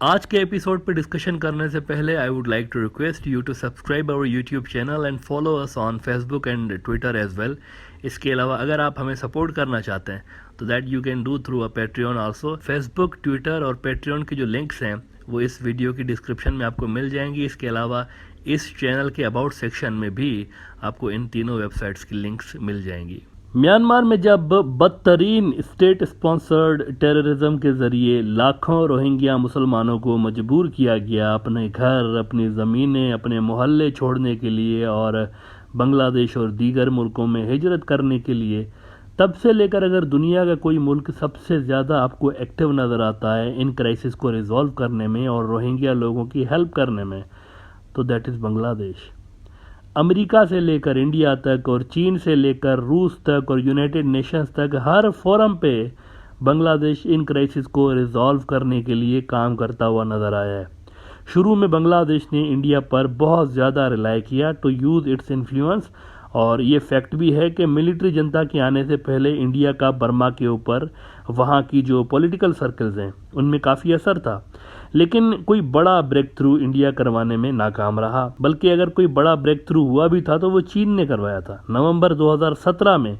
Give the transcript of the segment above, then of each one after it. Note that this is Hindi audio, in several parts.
आज के एपिसोड पे डिस्कशन करने से पहले I would like to request you to subscribe our YouTube channel and follow us on Facebook and Twitter as well. इसके अलावा अगर आप हमें सपोर्ट करना चाहते हैं तो that you can do through a Patreon also. Facebook, Twitter और पेट्रियन के जो लिंक्स हैं वो इस वीडियो की डिस्क्रिप्शन में आपको मिल जाएंगी। इसके अलावा इस चैनल के अबाउट सेक्शन में भी आपको इन तीनों वेबसाइट्स की लिंक्स मिल जाएंगी। म्यांमार में जब बदतरीन स्टेट स्पॉन्सर्ड टेररिज्म के जरिए लाखों रोहिंग्या मुसलमानों को मजबूर किया गया अपने घर, अपनी ज़मीनें, अपने मोहल्ले छोड़ने के लिए और बांग्लादेश और दीगर मुल्कों में हिजरत करने के लिए, तब से लेकर अगर दुनिया का कोई मुल्क सबसे ज़्यादा आपको एक्टिव नज़र आता है इन क्राइसिस को रिजॉल्व करने में और रोहिंग्या लोगों की हेल्प करने में, तो दैट इज़ बांग्लादेश। अमेरिका से लेकर इंडिया तक और चीन से लेकर रूस तक और यूनाइटेड नेशंस तक हर फोरम पे बांग्लादेश इन क्राइसिस को रिजॉल्व करने के लिए काम करता हुआ नज़र आया है। शुरू में बांग्लादेश ने इंडिया पर बहुत ज़्यादा रिलाई किया टू यूज़ इट्स इन्फ्लुएंस, और ये फैक्ट भी है कि मिलिट्री जनता के आने से पहले इंडिया का बर्मा के ऊपर वहाँ की जो पॉलिटिकल सर्कल्स हैं उनमें काफ़ी असर था, लेकिन कोई बड़ा ब्रेक थ्रू इंडिया करवाने में नाकाम रहा। बल्कि अगर कोई बड़ा ब्रेक थ्रू हुआ भी था तो वो चीन ने करवाया था। नवंबर 2017 में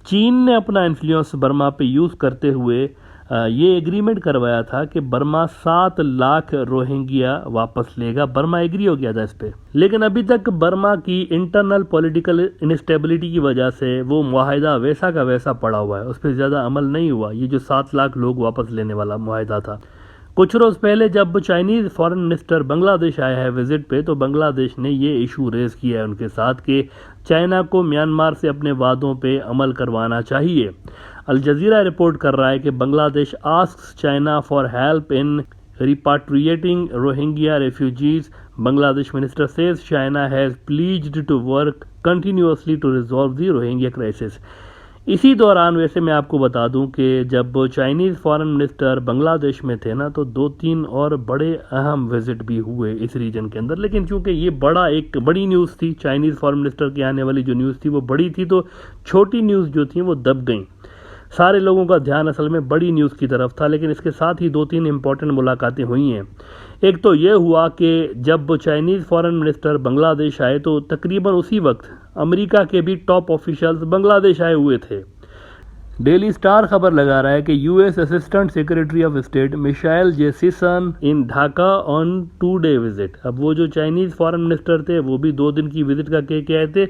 चीन ने अपना इन्फ्लुएंस बर्मा पे यूज़ करते हुए ये एग्रीमेंट करवाया था कि बर्मा 7 लाख रोहिंग्या वापस लेगा। बर्मा एग्री हो गया था इस पे, लेकिन अभी तक बर्मा की इंटरनल पॉलिटिकल इनस्टेबिलिटी की वजह से वो मुआहिदा वैसा का वैसा पड़ा हुआ है, उस पर ज़्यादा अमल नहीं हुआ। ये जो 7 लाख लोग वापस लेने वाला मुआहिदा था, कुछ रोज़ पहले जब चाइनीज़ फॉरेन मिनिस्टर बांग्लादेश आया है विजिट पे, तो बांग्लादेश ने ये इशू रेज़ किया है उनके साथ कि चाइना को म्यांमार से अपने वादों पे अमल करवाना चाहिए। अल जज़ीरा रिपोर्ट कर रहा है कि Bangladesh asks China for help in repatriating Rohingya refugees. Bangladesh minister says China has pleased to work continuously to resolve the Rohingya crisis. इसी दौरान वैसे मैं आपको बता दूं कि जब चाइनीज़ फॉरेन मिनिस्टर बांग्लादेश में थे ना, तो 2-3 और बड़े अहम विजिट भी हुए इस रीजन के अंदर। लेकिन चूंकि ये बड़ी न्यूज़ थी, चाइनीज़ फॉरेन मिनिस्टर की आने वाली जो न्यूज़ थी वो बड़ी थी, तो छोटी न्यूज़ जो थी वो दब गई। सारे लोगों का ध्यान असल में बड़ी न्यूज़ की तरफ था। लेकिन इसके साथ ही 2-3 इंपॉर्टेंट मुलाकातें हुई हैं। एक तो ये हुआ कि जब चाइनीज़ फॉरेन मिनिस्टर बांग्लादेश आए तो तकरीबन उसी वक्त अमेरिका के भी टॉप ऑफिशियल्स बांग्लादेश आए हुए थे। डेली स्टार खबर लगा रहा है कि US assistant secretary of state Michele Sison in Dhaka on 2-day visit. अब वो जो चाइनीज़ फॉरेन मिनिस्टर थे वो भी 2 दिन की विजिट करके आए थे।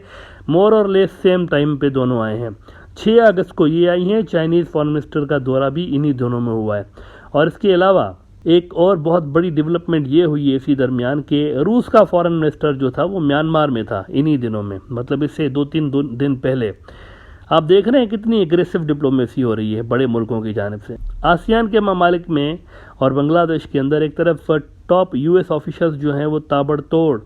मोर और लेस सेम टाइम पे दोनों आए हैं। 6 अगस्त को ये आई हैं। चाइनीज़ फॉरेन मिनिस्टर का दौरा भी इन्हीं दोनों में हुआ है। और इसके अलावा एक और बहुत बड़ी डेवलपमेंट ये हुई है इसी दरमियान कि रूस का फॉरेन मिनिस्टर जो था वो म्यांमार में था इन्हीं दिनों में, मतलब इससे 2-3 दिन पहले। आप देख रहे हैं कितनी एग्रेसिव डिप्लोमेसी हो रही है बड़े मुल्कों की जानिब से। आसियान के ममालिक में और बांग्लादेश के अंदर एक तरफ टॉप यूएस ऑफिशल्स जो हैं वो ताबड़तोड़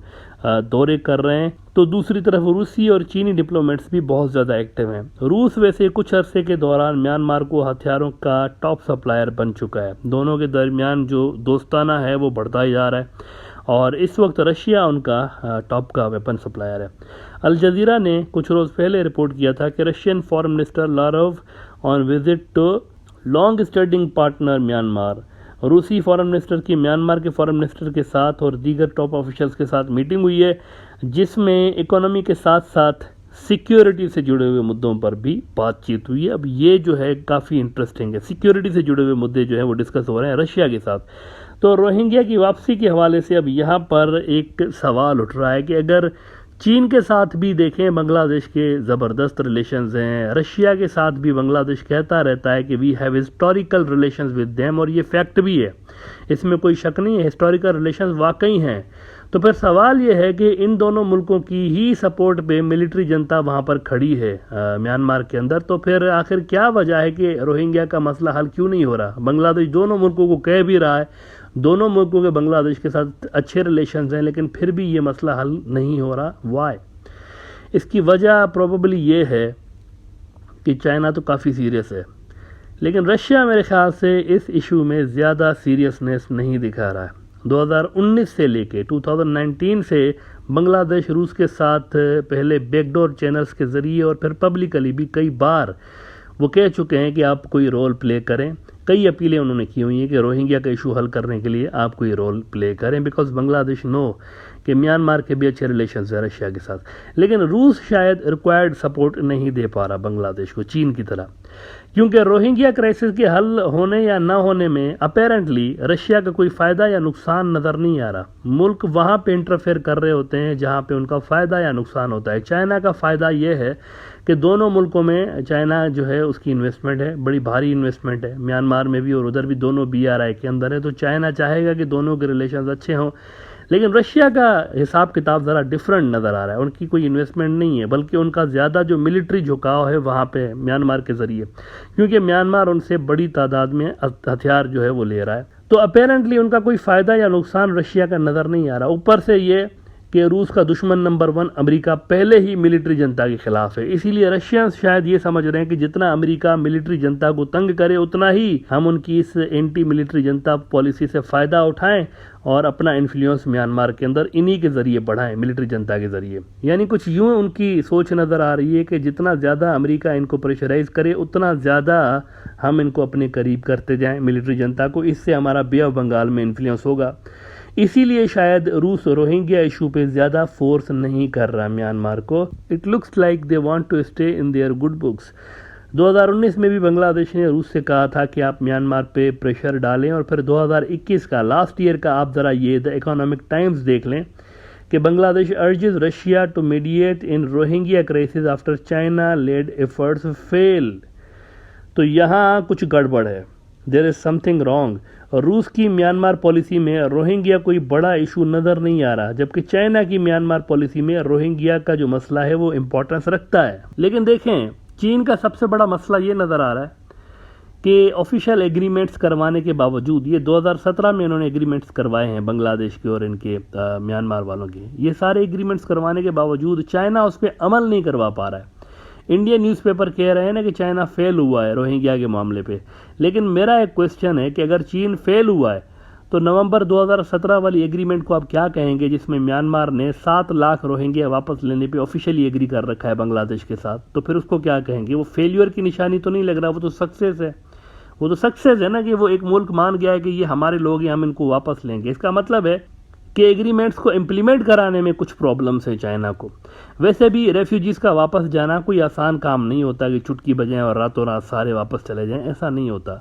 दौरे कर रहे हैं, तो दूसरी तरफ रूसी और चीनी डिप्लोमेट्स भी बहुत ज़्यादा एक्टिव हैं। रूस वैसे कुछ अरसे के दौरान म्यांमार को हथियारों का टॉप सप्लायर बन चुका है। दोनों के दरमियान जो दोस्ताना है वो बढ़ता ही जा रहा है, और इस वक्त रशिया उनका टॉप का वेपन सप्लायर है। अल जज़ीरा ने कुछ रोज़ पहले रिपोर्ट किया था कि Russian foreign minister Lavrov on visit to long standing partner Myanmar. रूसी फॉरेन मिनिस्टर की म्यांमार के फॉरेन मिनिस्टर के साथ और दीगर टॉप ऑफिशियल्स के साथ मीटिंग हुई है, जिसमें इकोनॉमी के साथ साथ सिक्योरिटी से जुड़े हुए मुद्दों पर भी बातचीत हुई है। अब ये जो है काफ़ी इंटरेस्टिंग है। सिक्योरिटी से जुड़े हुए मुद्दे जो है वो डिस्कस हो रहे हैं रशिया के साथ। तो रोहिंग्या की वापसी के हवाले से अब यहाँ पर एक सवाल उठ रहा है कि अगर चीन के साथ भी देखें बांग्लादेश के ज़बरदस्त रिलेशंस हैं, रशिया के साथ भी बांग्लादेश कहता रहता है कि we have historical relations with them, और ये फैक्ट भी है, इसमें कोई शक नहीं है, हिस्टोरिकल रिलेशंस वाकई हैं। तो फिर सवाल ये है कि इन दोनों मुल्कों की ही सपोर्ट पे मिलिट्री जनता वहाँ पर खड़ी है म्यांमार के अंदर, तो फिर आखिर क्या वजह है कि रोहिंग्या का मसला हल क्यों नहीं हो रहा? बांग्लादेश दोनों मुल्कों को कह भी रहा है, दोनों मुल्कों के बांग्लादेश के साथ अच्छे रिलेशंस हैं, लेकिन फिर भी ये मसला हल नहीं हो रहा। वाई? इसकी वजह प्रोबेबली ये है कि चाइना तो काफ़ी सीरियस है, लेकिन रशिया मेरे ख्याल से इस इशू में ज़्यादा सीरियसनेस नहीं दिखा रहा है। 2019 से लेके 2019 से बांग्लादेश रूस के साथ पहले बैकडोर चैनल्स के ज़रिए और फिर पब्लिकली भी कई बार वो कह चुके हैं कि आप कोई रोल प्ले करें, कई अपीलें उन्होंने की हुई हैं कि रोहिंग्या का इशू हल करने के लिए आप कोई रोल प्ले करें, बिकॉज बांग्लादेश नो कि म्यांमार के भी अच्छे रिलेशन है रशिया के साथ। लेकिन रूस शायद रिक्वायर्ड सपोर्ट नहीं दे पा रहा बांग्लादेश को चीन की तरह, क्योंकि रोहिंग्या क्राइसिस के हल होने या ना होने में अपेरेंटली रशिया का कोई फ़ायदा या नुकसान नज़र नहीं आ रहा। मुल्क वहाँ पे इंटरफेयर कर रहे होते हैं जहाँ पे उनका फ़ायदा या नुकसान होता है। चाइना का फ़ायदा ये है कि दोनों मुल्कों में चाइना जो है उसकी इन्वेस्टमेंट है, बड़ी भारी इन्वेस्टमेंट है, म्यांमार में भी और उधर भी, दोनों BRI के अंदर है। तो चाइना चाहेगा कि दोनों के रिलेशन अच्छे हों। लेकिन रशिया का हिसाब किताब ज़रा डिफरेंट नज़र आ रहा है। उनकी कोई इन्वेस्टमेंट नहीं है, बल्कि उनका ज़्यादा जो मिलिट्री झुकाव है वहाँ पे म्यांमार के ज़रिए, क्योंकि म्यांमार उनसे बड़ी तादाद में हथियार जो है वो ले रहा है। तो अपेरेंटली उनका कोई फ़ायदा या नुकसान रशिया का नज़र नहीं आ रहा। ऊपर से ये कि रूस का दुश्मन नंबर 1 अमेरिका पहले ही मिलिट्री जनता के खिलाफ है, इसीलिए रशियंस शायद ये समझ रहे हैं कि जितना अमेरिका मिलिट्री जनता को तंग करे उतना ही हम उनकी इस एंटी मिलिट्री जनता पॉलिसी से फ़ायदा उठाएं और अपना इन्फ्लुएंस म्यांमार के अंदर इन्हीं के ज़रिए बढ़ाएं, मिलिट्री जनता के ज़रिए। यानी कुछ यूँ उनकी सोच नज़र आ रही है कि जितना ज़्यादा अमेरिका इनको प्रेशराइज करे उतना ज़्यादा हम इनको अपने करीब करते जाएं मिलिट्री जनता को, इससे हमारा बे ऑफ बंगाल में इन्फ्लुएंस होगा। इसीलिए शायद रूस रोहिंग्या इशू पे ज़्यादा फोर्स नहीं कर रहा म्यांमार को। It looks like they want to stay in their good books. 2019 में भी बांग्लादेश ने रूस से कहा था कि आप म्यांमार पे प्रेशर डालें, और फिर 2021 का लास्ट ईयर का आप ज़रा ये द इकोनॉमिक टाइम्स देख लें कि Bangladesh urges Russia to mediate in Rohingya crisis after China led efforts failed. तो यहाँ कुछ गड़बड़ है, देयर इज समथिंग रॉन्ग। और रूस की म्यांमार पॉलिसी में रोहिंग्या कोई बड़ा इशू नज़र नहीं आ रहा, जबकि चाइना की म्यांमार पॉलिसी में रोहिंग्या का जो मसला है वो इम्पोर्टेंस रखता है। लेकिन देखें, चीन का सबसे बड़ा मसला ये नज़र आ रहा है कि ऑफिशियल एग्रीमेंट्स करवाने के बावजूद, ये 2017 में इन्होंने एग्रीमेंट्स करवाए हैं बांग्लादेश के और इनके म्यांमार वालों के, ये सारे एग्रीमेंट्स करवाने के बावजूद चाइना उस पर अमल नहीं करवा पा रहा है। इंडियन न्यूज़पेपर कह रहे हैं ना कि चाइना फेल हुआ है रोहिंग्या के मामले पे। लेकिन मेरा एक क्वेश्चन है कि अगर चीन फेल हुआ है तो नवंबर 2017 वाली एग्रीमेंट को आप क्या कहेंगे, जिसमें म्यांमार ने 7 लाख रोहिंग्या वापस लेने पे ऑफिशियली एग्री कर रखा है बांग्लादेश के साथ, तो फिर उसको क्या कहेंगे? वो फेलियर की निशानी तो नहीं लग रहा, वो तो सक्सेस है। वो तो सक्सेस है ना कि वो एक मुल्क मान गया है कि ये हमारे लोग हैं, हम इनको वापस लेंगे। इसका मतलब है कि एग्रीमेंट्स को इम्प्लीमेंट कराने में कुछ प्रॉब्लम्स है चाइना को। वैसे भी रेफ्यूजीज़ का वापस जाना कोई आसान काम नहीं होता कि चुटकी बजाएं और रातों रात सारे वापस चले जाएं, ऐसा नहीं होता।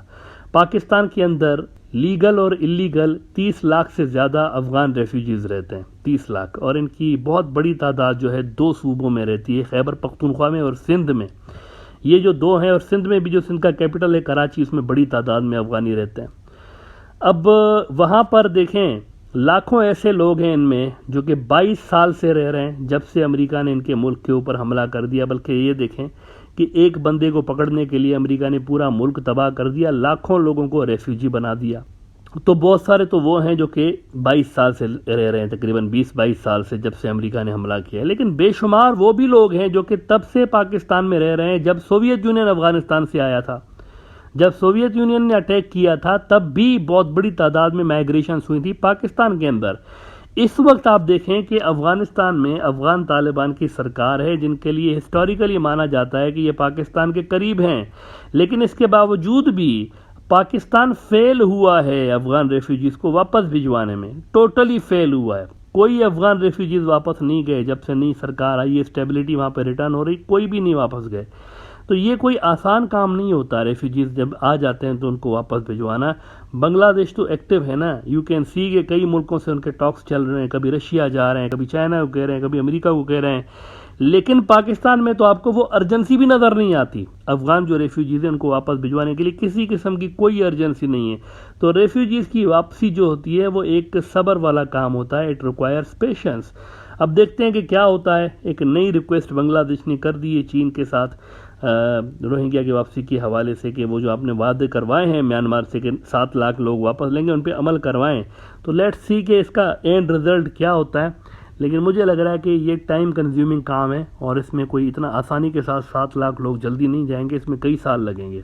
पाकिस्तान के अंदर लीगल और इलीगल 30 लाख से ज़्यादा अफ़गान रेफ्यूजीज़ रहते हैं, 30 लाख, और इनकी बहुत बड़ी तादाद जो है 2 सूबों में रहती है, खैबर पख्तूनख्वा में और सिंध में। ये जो 2 हैं, और सिंध में भी जो सिंध का कैपिटल है कराची, उसमें बड़ी तादाद में अफ़गानी रहते हैं। अब वहाँ पर देखें, लाखों ऐसे लोग हैं इनमें जो कि 22 साल से रह रहे हैं, जब से अमेरिका ने इनके मुल्क के ऊपर हमला कर दिया। बल्कि ये देखें कि एक बंदे को पकड़ने के लिए अमेरिका ने पूरा मुल्क तबाह कर दिया, लाखों लोगों को रेफ्यूजी बना दिया। तो बहुत सारे तो वो हैं जो कि 22 साल से रह रहे हैं, तकरीबन 20-22 साल से, जब से अमेरिका ने हमला किया। लेकिन बेशुमार वो भी लोग हैं जो कि तब से पाकिस्तान में रह रहे हैं, जब सोवियत यूनियन अफगानिस्तान से आया था। जब सोवियत यूनियन ने अटैक किया था तब भी बहुत बड़ी तादाद में माइग्रेशन हुई थी पाकिस्तान के अंदर। इस वक्त आप देखें कि अफगानिस्तान में अफगान तालिबान की सरकार है, जिनके लिए हिस्टोरिकली माना जाता है कि ये पाकिस्तान के करीब हैं, लेकिन इसके बावजूद भी पाकिस्तान फेल हुआ है अफगान रेफ्यूजीज़ को वापस भिजवाने में, टोटली फेल हुआ है। कोई अफगान रेफ्यूजीज़ वापस नहीं गए, जब से नई सरकार आई है, स्टेबिलिटी वहाँ पर रिटर्न हो रही, कोई भी नहीं वापस गए। तो ये कोई आसान काम नहीं होता, रेफ्यूजीज़ जब आ जाते हैं तो उनको वापस भिजवाना। बांग्लादेश तो एक्टिव है ना, यू कैन सी के कई मुल्कों से उनके टॉक्स चल रहे हैं, कभी रशिया जा रहे हैं, कभी चाइना को कह रहे हैं, कभी अमेरिका को कह रहे हैं। लेकिन पाकिस्तान में तो आपको वो अर्जेंसी भी नज़र नहीं आती। अफगान जो रेफ्यूजीज़ हैं उनको वापस भिजवाने के लिए किसी किस्म की कोई अर्जेंसी नहीं है। तो रेफ्यूजीज़ की वापसी जो होती है वो एक सब्र वाला काम होता है, इट रिक्वायर्स पेशेंस। अब देखते हैं कि क्या होता है। एक नई रिक्वेस्ट बांग्लादेश ने कर दी है चीन के साथ रोहिंग्या की वापसी के हवाले से, कि वो जो आपने वादे करवाए हैं म्यांमार से कि 7 लाख लोग वापस लेंगे, उन पर अमल करवाएं। तो लेट्स सी कि इसका एंड रिजल्ट क्या होता है। लेकिन मुझे लग रहा है कि ये टाइम कंज्यूमिंग काम है और इसमें कोई इतना आसानी के साथ 7 लाख लोग जल्दी नहीं जाएंगे, इसमें कई साल लगेंगे।